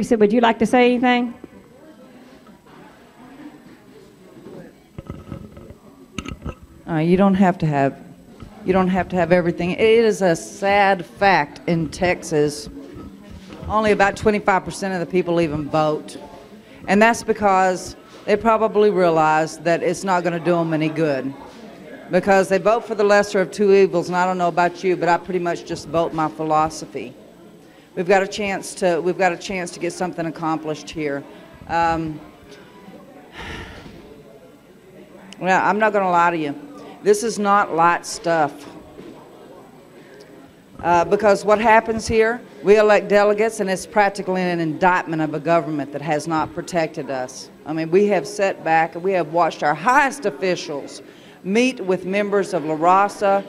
Thresa, would you like to say anything? You don't have to have everything. It is a sad fact in Texas. Only about 25% of the people even vote. And that's because they probably realize that it's not going to do them any good. Because they vote for the lesser of two evils, and I don't know about you, but I pretty much just vote my philosophy. We've got a chance to get something accomplished here. Well, I'm not going to lie to you. This is not light stuff. Because what happens here, we elect delegates, and it's practically an indictment of a government that has not protected us. I mean, we have sat back and we have watched our highest officials meet with members of La Raza,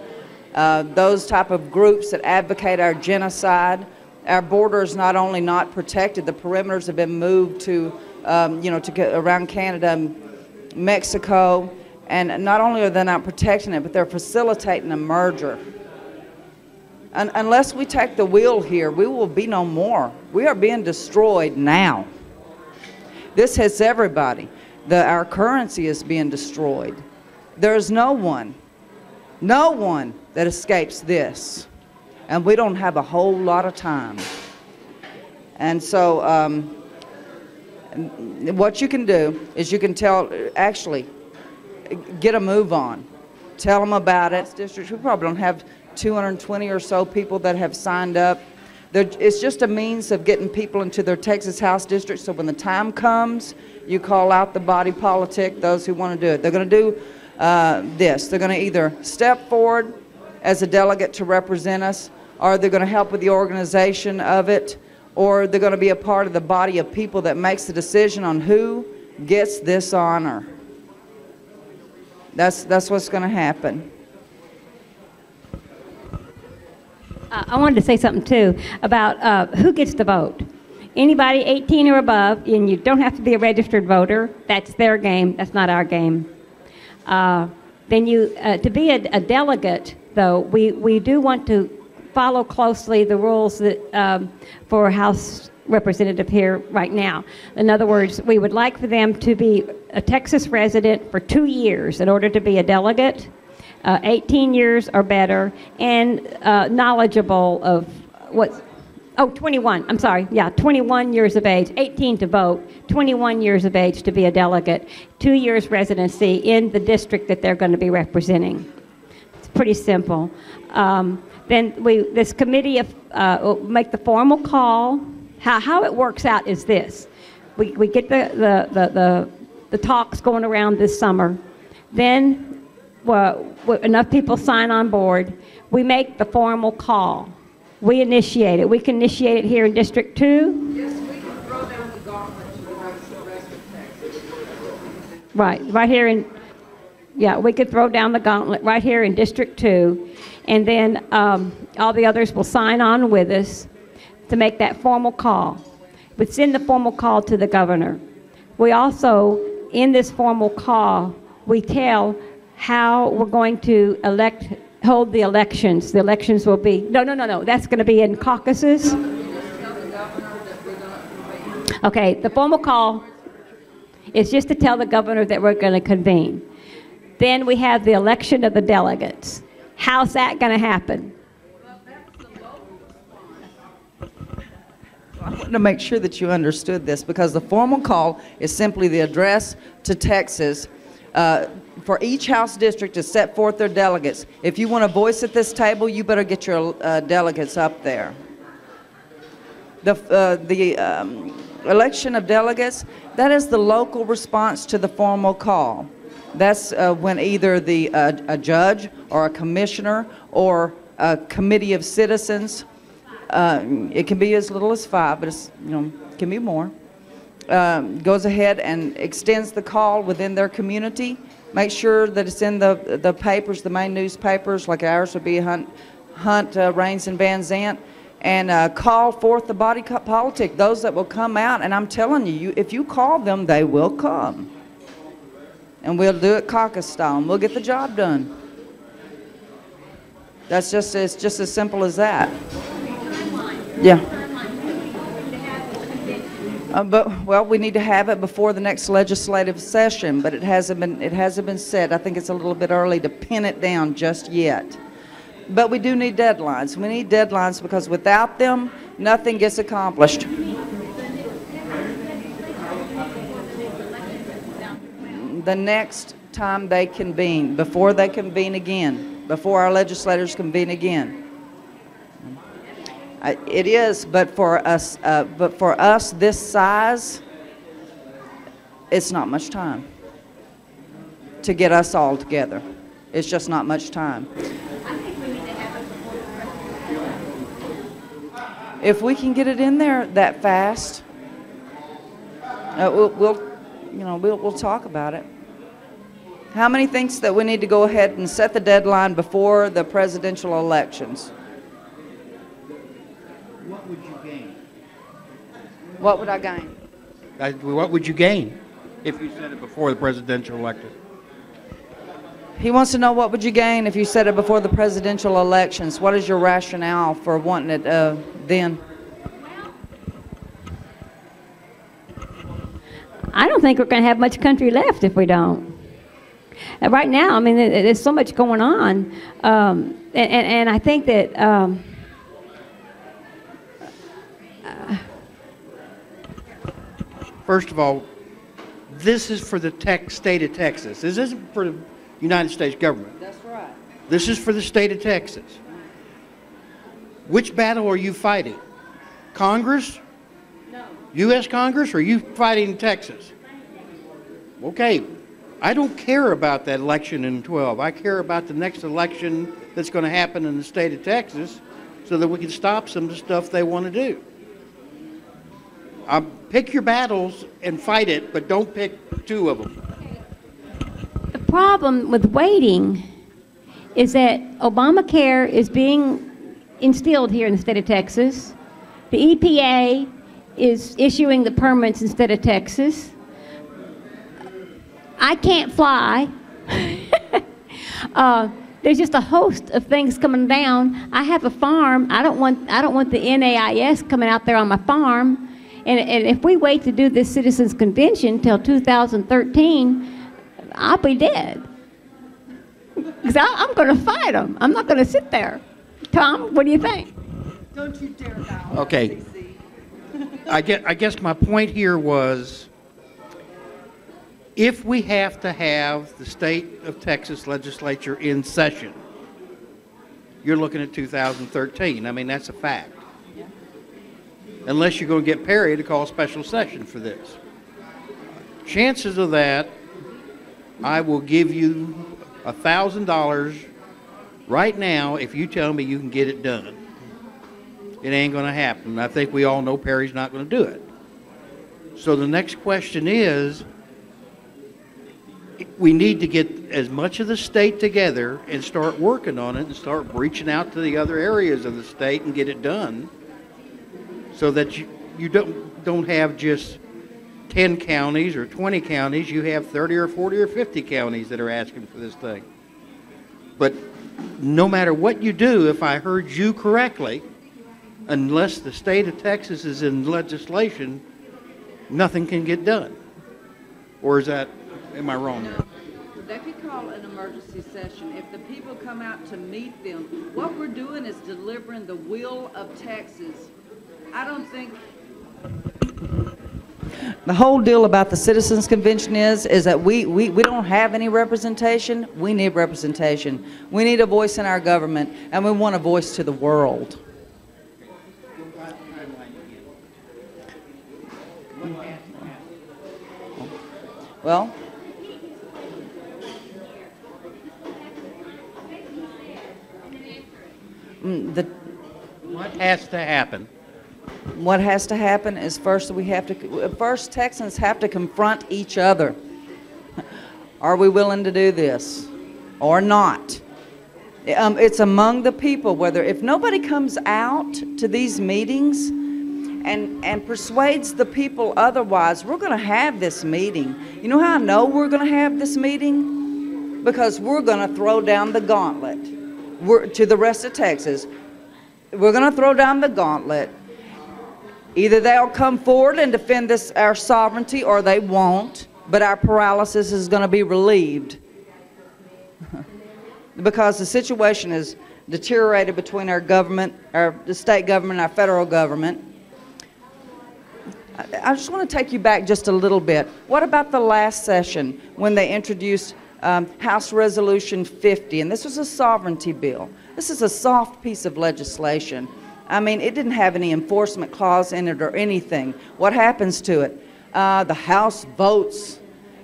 those type of groups that advocate our genocide. Our border is not only not protected, the perimeters have been moved to, around Canada and Mexico, and not only are they not protecting it, but they're facilitating a merger. Unless we take the wheel here, we will be no more. We are being destroyed now. This hits everybody. Our currency is being destroyed. There is no one that escapes this. And we don't have a whole lot of time. And so what you can do is you can actually get a move on. Tell them about it. Districts, we probably don't have 220 or so people that have signed up. It's just a means of getting people into their Texas House district, so when the time comes, you call out the body politic, those who want to do it. They're going to do this. They're going to either step forward as a delegate to represent us, or they're going to help with the organization of it, or they're going to be a part of the body of people that makes the decision on who gets this honor. That's what's going to happen. I wanted to say something too about who gets to vote. Anybody 18 or above, and you don't have to be a registered voter. That's their game. That's not our game. Then to be a delegate, though, we do want to follow closely the rules that for House representative here right now. In other words, we would like for them to be a Texas resident for 2 years in order to be a delegate. 18 years or better, and knowledgeable of 21, I'm sorry, yeah, 21 years of age, 18 to vote, 21 years of age to be a delegate, 2 years residency in the district that they're going to be representing. It's pretty simple. Then this committee will make the formal call. How it works out is this. We get the talks going around this summer. Then enough people sign on board, we make the formal call. We initiate it. We can initiate it here in District 2. Yes, we can throw down the gauntlet to the rest of Texas. Right here in, yeah, we could throw down the gauntlet right here in District 2, and then all the others will sign on with us to make that formal call. We send the formal call to the governor. We also, in this formal call, we tell how we're going to hold the elections. The elections will be, no, that's going to be in caucuses. Okay, the formal call is just to tell the governor that we're going to convene. Then we have the election of the delegates. How's that going to happen? I wanted to make sure that you understood this, because the formal call is simply the address to Texas for each House district to set forth their delegates. If you want a voice at this table, you better get your delegates up there. The election of delegates, that is the local response to the formal call. That's when either a judge or a commissioner or a committee of citizens, it can be as little as 5, but it can be more, goes ahead and extends the call within their community. Make sure that it's in the papers, the main newspapers, like ours would be Hunt, Raines, and Van Zandt, and call forth the body politic, those that will come out. And I'm telling you, if you call them, they will come. And we'll do it caucus style, and we'll get the job done. It's just as simple as that. Yeah. Well, we need to have it before the next legislative session, but it hasn't been set. I think it's a little bit early to pin it down just yet. But we do need deadlines. We need deadlines because without them, nothing gets accomplished. The next time they convene, before they convene again, before our legislators convene again. It is, but for us this size, it's not much time to get us all together. It's just not much time. If we can get it in there that fast, we'll talk about it. How many thinks that we need to go ahead and set the deadline before the presidential elections? What would you gain? What would I gain? What would you gain if you said it before the presidential election? He wants to know what would you gain if you said it before the presidential elections. What is your rationale for wanting it then? I don't think we're going to have much country left if we don't. Right now, I mean, there's so much going on, and I think that first of all, this is for the state of Texas. This isn't for the United States government. That's right. This is for the state of Texas. Which battle are you fighting? Congress? No. U.S. Congress, or are you fighting Texas? Okay. I don't care about that election in 12. I care about the next election that's going to happen in the state of Texas so that we can stop some of the stuff they want to do. Pick your battles and fight it, but don't pick two of them. the problem with waiting is that Obamacare is being instilled here in the state of Texas. The EPA is issuing the permits instead of Texas. I can't fly. There's just a host of things coming down. I have a farm. I don't want the NAIS coming out there on my farm. And if we wait to do this citizens convention till 2013, I'll be dead. Because I'm going to fight them. I'm not going to sit there. Tom, what do you think? Don't you dare die. Okay. I guess my point here was, if we have to have the state of Texas legislature in session, you're looking at 2013. I mean, that's a fact. Yeah. Unless you're going to get Perry to call a special session for this. Chances of that, I will give you $1,000 right now if you tell me you can get it done. It ain't going to happen. I think we all know Perry's not going to do it. So the next question is, we need to get as much of the state together and start working on it and start reaching out to the other areas of the state and get it done, so that you don't have just 10 counties or 20 counties. You have 30 or 40 or 50 counties that are asking for this thing. But no matter what you do, if I heard you correctly, unless the state of Texas is in legislation, nothing can get done. Or am I wrong there? They could call an emergency session. If the people come out to meet them, what we're doing is delivering the will of Texas. I don't think... The whole deal about the Citizens Convention is that we don't have any representation. We need representation. We need a voice in our government, and we want a voice to the world. Well, what has to happen? What has to happen is first Texans have to confront each other. Are we willing to do this or not? It's among the people. If nobody comes out to these meetings and persuades the people otherwise, we're going to have this meeting. You know how I know we're going to have this meeting? Because we're going to throw down the gauntlet to the rest of Texas. We're going to throw down the gauntlet. Either they'll come forward and defend our sovereignty, or they won't, but our paralysis is going to be relieved. Because the situation is deteriorated between our government, the state government, and our federal government. I just want to take you back just a little bit. What about the last session when they introduced House Resolution 50, and this was a sovereignty bill? This is a soft piece of legislation. I mean, it didn't have any enforcement clause in it or anything. What happens to it? The House votes,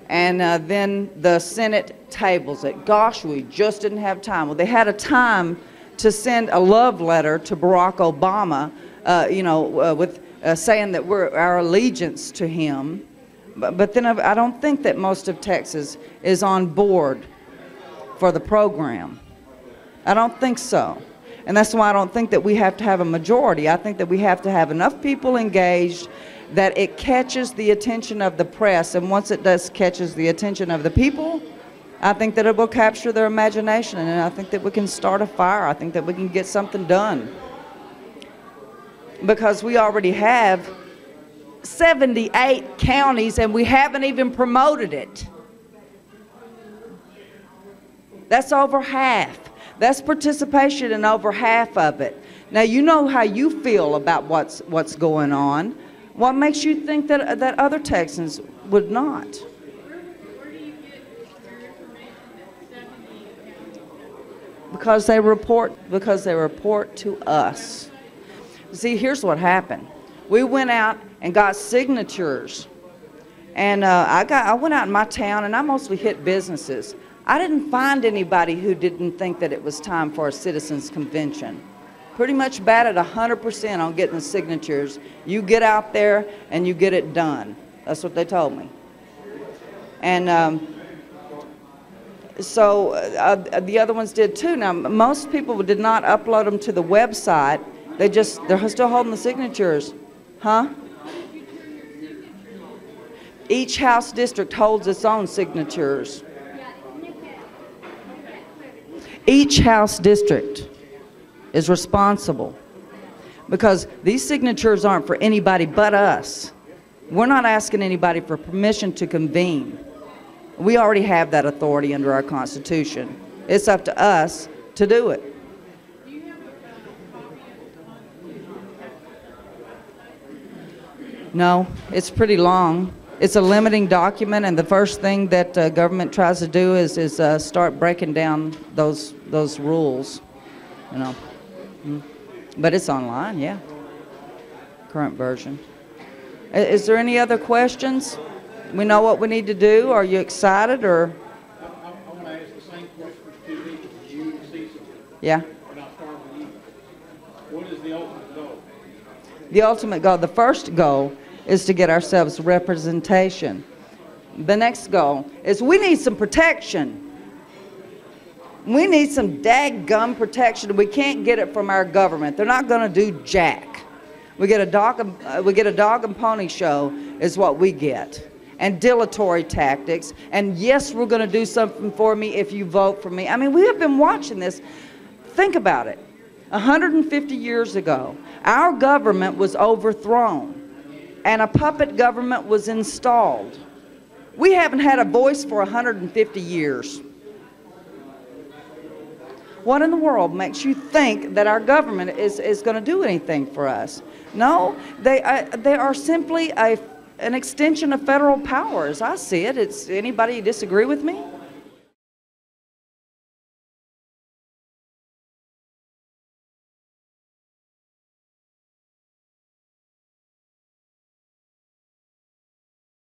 and then the Senate tables it. Gosh, we just didn't have time. Well, they had a time to send a love letter to Barack Obama, with saying that our allegiance to him. But then I don't think that most of Texas is on board for the program. I don't think so. And that's why I don't think that we have to have a majority. I think that we have to have enough people engaged that it catches the attention of the press. And once it catches the attention of the people, I think that it will capture their imagination. And I think that we can start a fire. I think that we can get something done. Because we already have 78 counties and we haven't even promoted it. That's over half. That's participation in over half of it. Now, you know how you feel about what's going on. What makes you think that other Texans would not? Where do you get your information that 70 counties? Because they report to us. See, here's what happened. We went out and got signatures, and I went out in my town, and I mostly hit businesses. I didn't find anybody who didn't think that it was time for a citizens convention. Pretty much batted 100% on getting the signatures. You get out there and you get it done. That's what they told me. And so the other ones did too. Now, most people did not upload them to the website. They're still holding the signatures. Huh? Each House district holds its own signatures. Each House district is responsible, because these signatures aren't for anybody but us. We're not asking anybody for permission to convene. We already have that authority under our Constitution. It's up to us to do it. No, it's pretty long. It's a limiting document, and the first thing that government tries to do is start breaking down those rules, you know. But it's online, yeah. Current version. Is there any other questions? We know what we need to do. Are you excited, or? I want to ask the same question to you and Cecil. Yeah. And I'll start with you. What is the ultimate goal? The ultimate goal, the first goal, is to get ourselves representation. The next goal is we need some protection. We need some daggum protection. We can't get it from our government. They're not going to do jack. We get a dog and pony show is what we get, and dilatory tactics. And yes, we're going to do something for me if you vote for me. I mean, we have been watching this. Think about it. 150 years ago, our government was overthrown, and a puppet government was installed. We haven't had a voice for 150 years. What in the world makes you think that our government is going to do anything for us? No, they are simply an extension of federal power, as I see it. Anybody disagree with me?